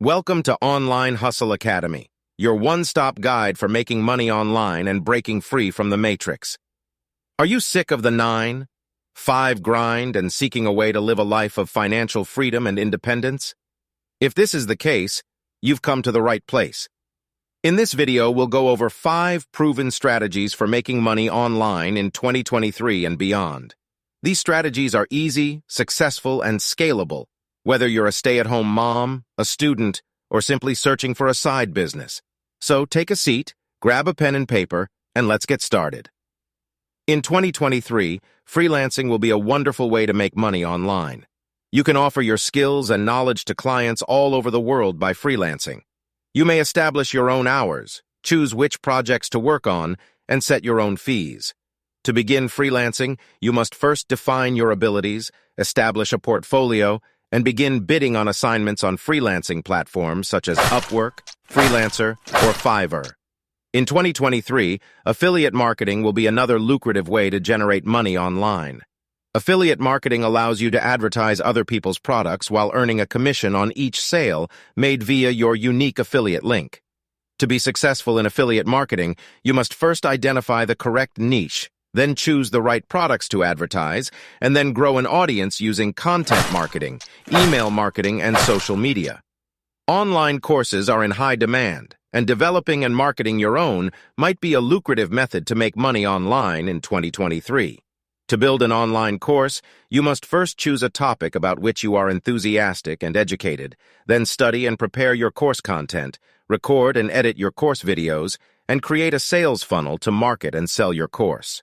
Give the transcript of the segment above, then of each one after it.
Welcome to Online Hustle Academy, your one-stop guide for making money online and breaking free from the matrix. Are you sick of the 9-5 grind and seeking a way to live a life of financial freedom and independence? If this is the case, you've come to the right place. In this video, we'll go over 5 proven strategies for making money online in 2023 and beyond. These strategies are easy, successful, and scalable, whether you're a stay-at-home mom, a student, or simply searching for a side business. So take a seat, grab a pen and paper, and let's get started. In 2023, freelancing will be a wonderful way to make money online. You can offer your skills and knowledge to clients all over the world by freelancing. You may establish your own hours, choose which projects to work on, and set your own fees. To begin freelancing, you must first define your abilities, establish a portfolio, and begin bidding on assignments on freelancing platforms such as Upwork, Freelancer, or Fiverr. In 2023, affiliate marketing will be another lucrative way to generate money online. Affiliate marketing allows you to advertise other people's products while earning a commission on each sale made via your unique affiliate link. To be successful in affiliate marketing, you must first identify the correct niche, then choose the right products to advertise, and then grow an audience using content marketing, email marketing, and social media. Online courses are in high demand, and developing and marketing your own might be a lucrative method to make money online in 2023. To build an online course, you must first choose a topic about which you are enthusiastic and educated, then study and prepare your course content, record and edit your course videos, and create a sales funnel to market and sell your course.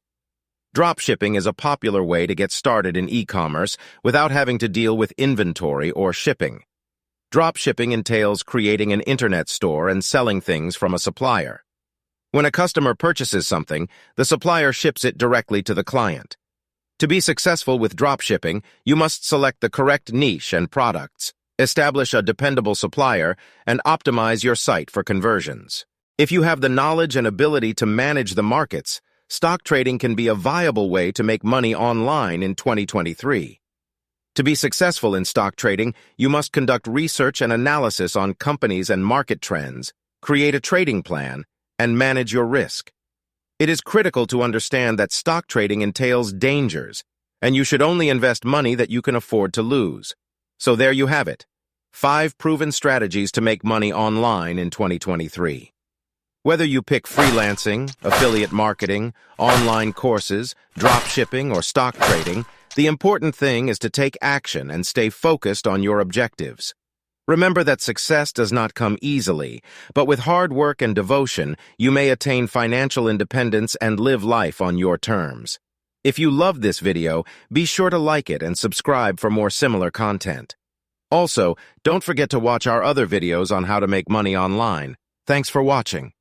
Dropshipping is a popular way to get started in e-commerce without having to deal with inventory or shipping. Dropshipping entails creating an internet store and selling things from a supplier. When a customer purchases something, the supplier ships it directly to the client. To be successful with dropshipping, you must select the correct niche and products, establish a dependable supplier, and optimize your site for conversions. If you have the knowledge and ability to manage the markets, stock trading can be a viable way to make money online in 2023. To be successful in stock trading, you must conduct research and analysis on companies and market trends, create a trading plan, and manage your risk. It is critical to understand that stock trading entails dangers, and you should only invest money that you can afford to lose. So there you have it, 5 proven strategies to make money online in 2023. Whether you pick freelancing, affiliate marketing, online courses, drop shipping, or stock trading, the important thing is to take action and stay focused on your objectives. Remember that success does not come easily, but with hard work and devotion, you may attain financial independence and live life on your terms. If you loved this video, be sure to like it and subscribe for more similar content. Also, don't forget to watch our other videos on how to make money online. Thanks for watching.